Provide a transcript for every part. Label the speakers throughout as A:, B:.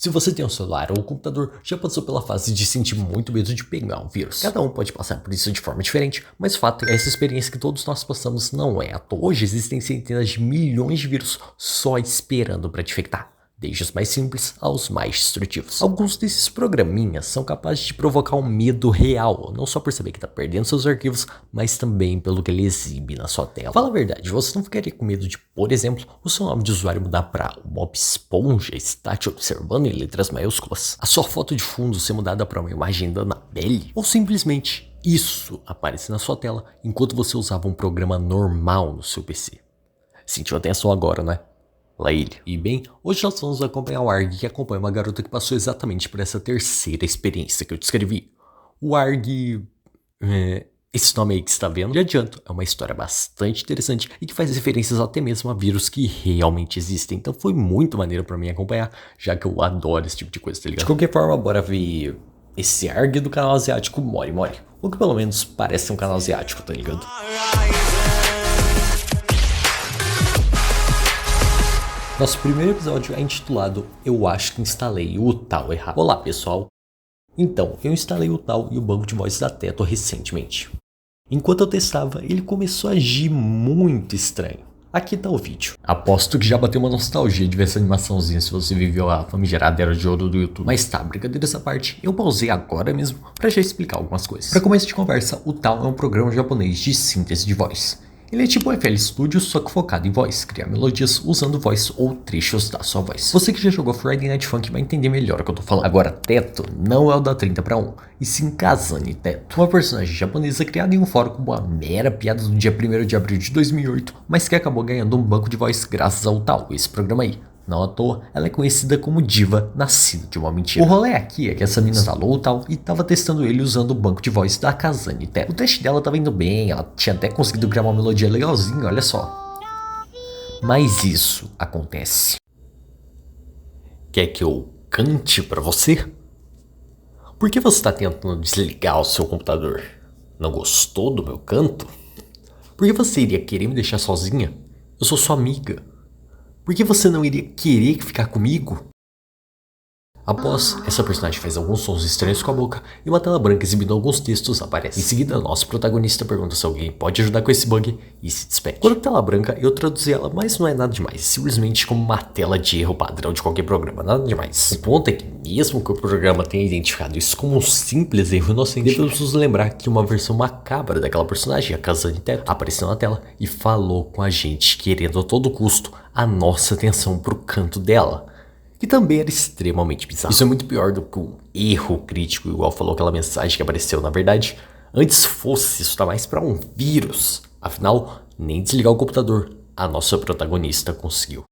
A: Se você tem um celular ou um computador, já passou pela fase de sentir muito medo de pegar um vírus. Cada um pode passar por isso de forma diferente, mas o fato é que essa experiência que todos nós passamos não é à toa. Hoje existem centenas de milhões de vírus só esperando para te infectar, desde os mais simples aos mais destrutivos. Alguns desses programinhas são capazes de provocar um medo real, não só por saber que está perdendo seus arquivos, mas também pelo que ele exibe na sua tela. Fala a verdade, você não ficaria com medo de, por exemplo, o seu nome de usuário mudar para Bob Esponja está te observando em letras maiúsculas? A sua foto de fundo ser mudada para uma imagem da Annabelle? Ou simplesmente isso aparecer na sua tela enquanto você usava um programa normal no seu PC? Sentiu atenção agora, né? Lá ele. E bem, hoje nós vamos acompanhar o Arg, que acompanha uma garota que passou exatamente por essa terceira experiência que eu descrevi. O Arg... esse nome aí que você está vendo, de adianto, é uma história bastante interessante e que faz referências até mesmo a vírus que realmente existem. Então foi muito maneiro pra mim acompanhar, já que eu adoro esse tipo de coisa, tá ligado? De qualquer forma, bora ver esse Arg do canal asiático Mori Mori. Ou que pelo menos parece um canal asiático, tá ligado? Nosso primeiro episódio é intitulado Eu Acho que Instalei o Tal Errado. Olá pessoal! Então, eu instalei o Tal e o banco de voz da Teto recentemente. Enquanto eu testava, ele começou a agir muito estranho. Aqui tá o vídeo. Aposto que já bateu uma nostalgia de ver essa animaçãozinha se você viveu a famigerada era de ouro do YouTube. Mas tá, brincadeira essa parte, eu pausei agora mesmo pra já explicar algumas coisas. Pra começo de conversa, o Tal é um programa japonês de síntese de voz. Ele é tipo o FL Studio, só que focado em voz, criar melodias usando voz ou trechos da sua voz. Você que já jogou Friday Night Funk vai entender melhor o que eu tô falando. Agora, Teto não é o da 30/1, e sim Kazane Teto, uma personagem japonesa criada em um fórum como uma mera piada do dia 1º de abril de 2008, mas que acabou ganhando um banco de voz graças ao Tal, esse programa aí. Não à toa, ela é conhecida como diva nascida de uma mentira. O rolê aqui é que essa mina instalou o Tal e tava testando ele usando o banco de voz da Kazane Teto. O teste dela tava indo bem, ela tinha até conseguido criar uma melodia legalzinha, olha só. Mas isso acontece. Quer que eu cante pra você? Por que você tá tentando desligar o seu computador? Não gostou do meu canto? Por que você iria querer me deixar sozinha? Eu sou sua amiga. Por que você não iria querer ficar comigo? Após, essa personagem faz alguns sons estranhos com a boca e uma tela branca exibindo alguns textos aparece. Em seguida, nosso protagonista pergunta se alguém pode ajudar com esse bug e se despede. Quando a tela branca, eu traduzi ela, mas não é nada demais, simplesmente como uma tela de erro padrão de qualquer programa, nada demais. O ponto é que mesmo que o programa tenha identificado isso como um simples erro inocente, devemos nos lembrar que uma versão macabra daquela personagem, a Kazane Teto, apareceu na tela e falou com a gente, querendo a todo custo a nossa atenção pro canto dela, que também era extremamente bizarro. Isso é muito pior do que um erro crítico, igual falou aquela mensagem que apareceu. Na verdade, antes fosse isso tá mais pra um vírus. Afinal, nem desligar o computador a nossa protagonista conseguiu.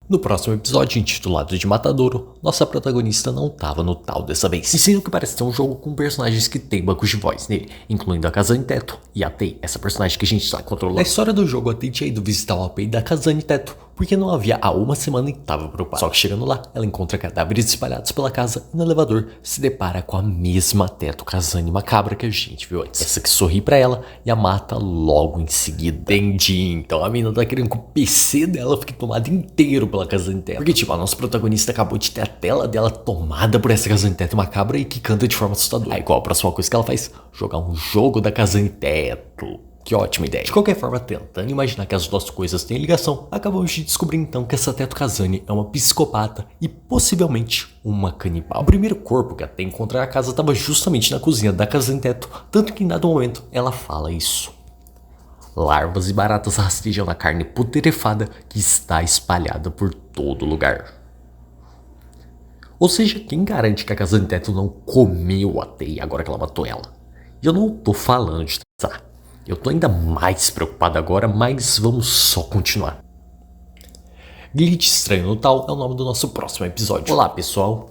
A: No próximo episódio, intitulado de Matadouro, nossa protagonista não tava no Tal dessa vez, e sim o que parece ser um jogo com personagens que tem bancos de voz nele, incluindo a Kazane Teto e a Tei, essa personagem que a gente tá controlando. Na história do jogo, a Tei tinha ido visitar o AP da Kazane Teto, porque não havia há uma semana e tava preocupada. Só que chegando lá, ela encontra cadáveres espalhados pela casa e no elevador se depara com a mesma Teto Kazane macabra que a gente viu antes. Essa que sorri pra ela e a mata logo em seguida. Entendi, então a menina tá querendo que o PC dela fique tomado inteiro pela Kazane Teto. Porque tipo, a nossa protagonista acabou de ter a tela dela tomada por essa Kazane Teto macabra e que canta de forma assustadora. Aí qual a próxima coisa que ela faz? Jogar um jogo da Kazane Teto. Que ótima ideia. De qualquer forma, tentando imaginar que as duas coisas têm ligação, acabamos de descobrir então que essa Teto Kazane é uma psicopata e possivelmente uma canibal. O primeiro corpo que até encontrar a casa estava justamente na cozinha da Kazane Teto, tanto que em dado momento ela fala isso. Larvas e baratas rastejam na carne putrefada que está espalhada por todo lugar. Ou seja, quem garante que a Kazane Teto não comeu a Tei agora que ela matou ela? E eu não tô falando de transar. Eu tô ainda mais preocupado agora, mas vamos só continuar. Glitch estranho no Tal é o nome do nosso próximo episódio. Olá pessoal!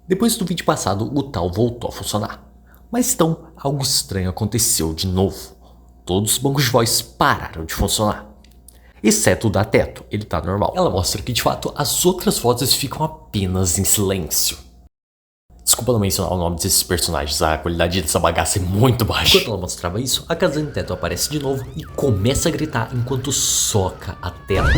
A: Depois do vídeo passado, o Tal voltou a funcionar. Mas então, algo estranho aconteceu de novo. Todos os bancos de voz pararam de funcionar. Exceto o da Teto, ele tá normal. Ela mostra que de fato as outras vozes ficam apenas em silêncio. Desculpa não mencionar o nome desses personagens, a qualidade dessa bagaça é muito baixa. Enquanto ela mostrava isso, a Kazane Teto aparece de novo e começa a gritar enquanto soca a tela.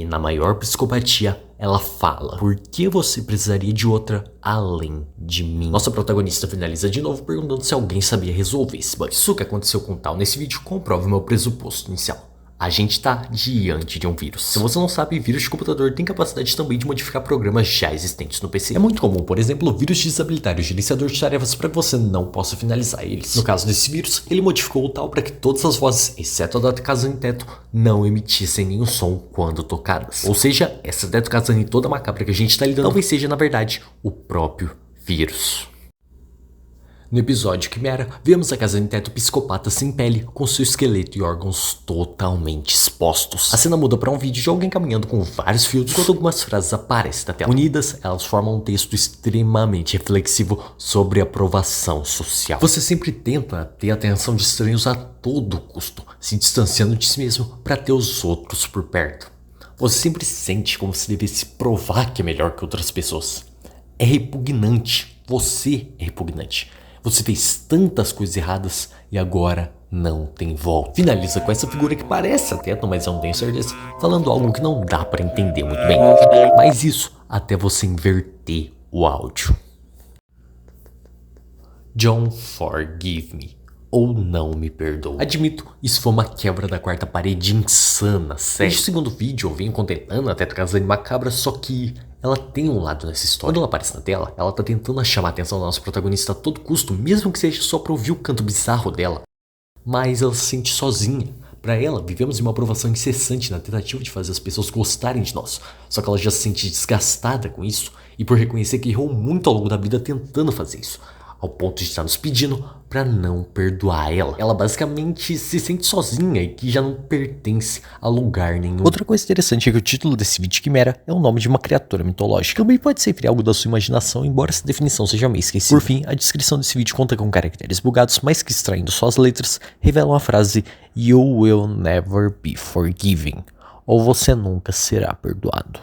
A: E na maior psicopatia, ela fala: por que você precisaria de outra além de mim? Nossa protagonista finaliza de novo perguntando se alguém sabia resolver esse bug. Isso que aconteceu com Tal nesse vídeo comprova o meu pressuposto inicial. A gente tá diante de um vírus. Se você não sabe, vírus de computador tem capacidade também de modificar programas já existentes no PC. É muito comum, por exemplo, o vírus desabilitar o gerenciador de tarefas para que você não possa finalizar eles. No caso desse vírus, ele modificou o Tal para que todas as vozes, exceto a da Kazane Teto, não emitissem nenhum som quando tocadas. Ou seja, essa Teto Kazane toda macabra que a gente tá lidando talvez seja, na verdade, o próprio vírus. No episódio Quimera, vemos a Kazane Teto psicopata sem pele, com seu esqueleto e órgãos totalmente expostos. A cena muda para um vídeo de alguém caminhando com vários fios, enquanto algumas frases aparecem na tela. Unidas, elas formam um texto extremamente reflexivo sobre aprovação social. Você sempre tenta ter a atenção de estranhos a todo custo, se distanciando de si mesmo para ter os outros por perto. Você sempre sente como se devesse provar que é melhor que outras pessoas. É repugnante. Você é repugnante. Você fez tantas coisas erradas e agora não tem volta. Finaliza com essa figura que parece a Teto, mas eu não tenho certeza, falando algo que não dá pra entender muito bem. Mas isso até você inverter o áudio. John, forgive me. Ou não me perdoa. Admito, isso foi uma quebra da quarta parede insana, sério. Desde o segundo vídeo eu venho contemplando a Teto Kazane macabra, só que ela tem um lado nessa história. Quando ela aparece na tela, ela tá tentando chamar a atenção da nossa protagonista a todo custo, mesmo que seja só pra ouvir o canto bizarro dela. Mas ela se sente sozinha. Pra ela, vivemos em uma aprovação incessante na tentativa de fazer as pessoas gostarem de nós. Só que ela já se sente desgastada com isso e por reconhecer que errou muito ao longo da vida tentando fazer isso, ao ponto de estar nos pedindo pra não perdoar ela. Ela basicamente se sente sozinha e que já não pertence a lugar nenhum. Outra coisa interessante é que o título desse vídeo Quimera é o nome de uma criatura mitológica. Também pode ser algo da sua imaginação, embora essa definição seja meio esquecida. Por fim, a descrição desse vídeo conta com caracteres bugados, mas que extraindo só as letras, revelam a frase "You will never be forgiven", ou você nunca será perdoado.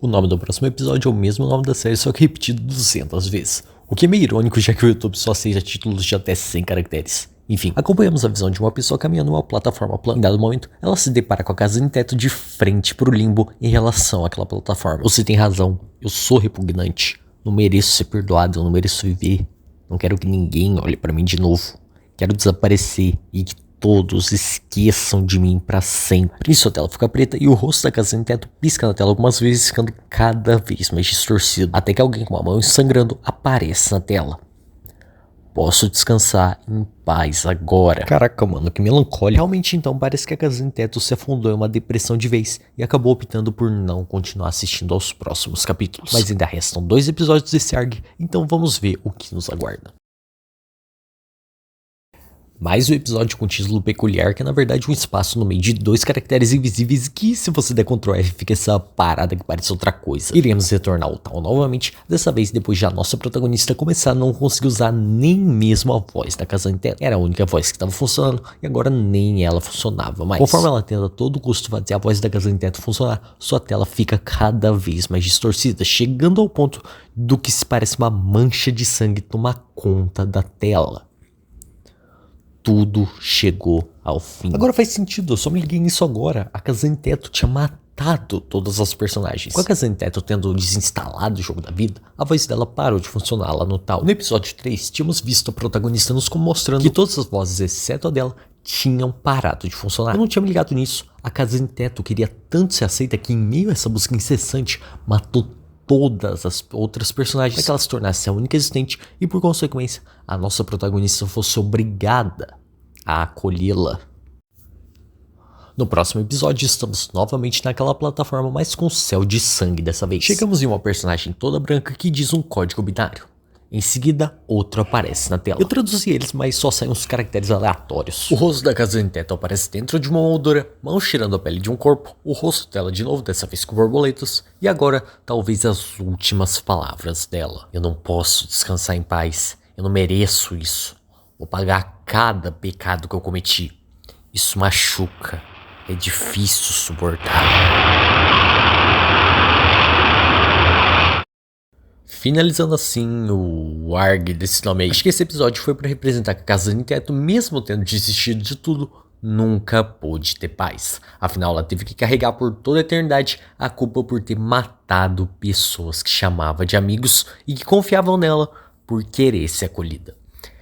A: O nome do próximo episódio é o mesmo nome da série, só que repetido 200 vezes. O que é meio irônico, já que o YouTube só aceita títulos de até 100 caracteres. Enfim, acompanhamos a visão de uma pessoa caminhando em uma plataforma plana. Em dado momento, ela se depara com a Kazane Teto de frente pro limbo em relação àquela plataforma. Você tem razão, eu sou repugnante. Não mereço ser perdoado, eu não mereço viver. Não quero que ninguém olhe pra mim de novo. Quero desaparecer e que todos esqueçam de mim pra sempre. Nisso a tela fica preta e o rosto da Kazane Teto pisca na tela algumas vezes, ficando cada vez mais distorcido, até que alguém com uma mão sangrando aparece na tela. Posso descansar em paz agora. Caraca, mano, que melancólico. Realmente então parece que a Kazane Teto se afundou em uma depressão de vez e acabou optando por não continuar assistindo aos próximos capítulos. Mas ainda restam 2 episódios desse ARG, então vamos ver o que nos aguarda. Mais um episódio com título peculiar, que é na verdade um espaço no meio de 2 caracteres invisíveis que, se você der Ctrl F, fica essa parada que parece outra coisa. Iremos retornar ao Tal novamente, dessa vez depois de a nossa protagonista começar a não conseguir usar nem mesmo a voz da Kazane Teto. Era a única voz que estava funcionando e agora nem ela funcionava mais. Conforme ela tenta a todo custo fazer a voz da Kazane Teto funcionar, sua tela fica cada vez mais distorcida, chegando ao ponto do que se parece uma mancha de sangue tomar conta da tela. Tudo chegou ao fim. Agora faz sentido, eu só me liguei nisso agora. A Kazane Teto tinha matado todas as personagens. Com a Kazane Teto tendo desinstalado o jogo da vida, a voz dela parou de funcionar lá no Tal. No episódio 3, tínhamos visto a protagonista nos mostrando que todas as vozes, exceto a dela, tinham parado de funcionar. Eu não tinha me ligado nisso. A Kazane Teto queria tanto ser aceita que, em meio a essa busca incessante, matou todas as outras personagens para que ela se tornasse a única existente e, por consequência, a nossa protagonista fosse obrigada a acolhê-la. No próximo episódio estamos novamente naquela plataforma, mas com céu de sangue dessa vez. Chegamos em uma personagem toda branca que diz um código binário. Em seguida, outro aparece na tela. Eu traduzi eles, mas só saem uns caracteres aleatórios. O rosto da Kazane Teto aparece dentro de uma moldura, mãos cheirando a pele de um corpo, o rosto dela de novo, dessa vez com borboletas, e agora, talvez as últimas palavras dela. Eu não posso descansar em paz, eu não mereço isso. Vou pagar cada pecado que eu cometi. Isso machuca, é difícil suportar. finalizando assim o ARG desse nome aí. Acho que esse episódio foi pra representar que a Casa Sem Teto, mesmo tendo desistido de tudo, nunca pôde ter paz. Afinal, ela teve que carregar por toda a eternidade a culpa por ter matado pessoas que chamava de amigos e que confiavam nela por querer ser acolhida.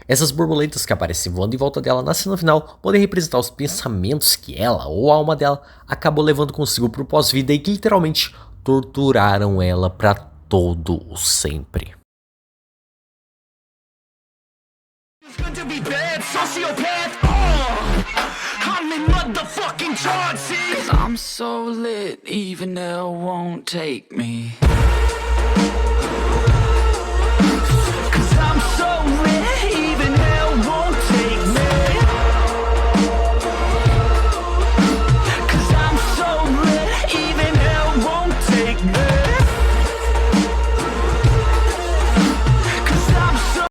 A: Essas borboletas que aparecem voando em volta dela na cena final podem representar os pensamentos que ela ou a alma dela acabou levando consigo pro pós-vida e que literalmente torturaram ela pra todo o sempre.
B: I'm so lit, even hell won't take me.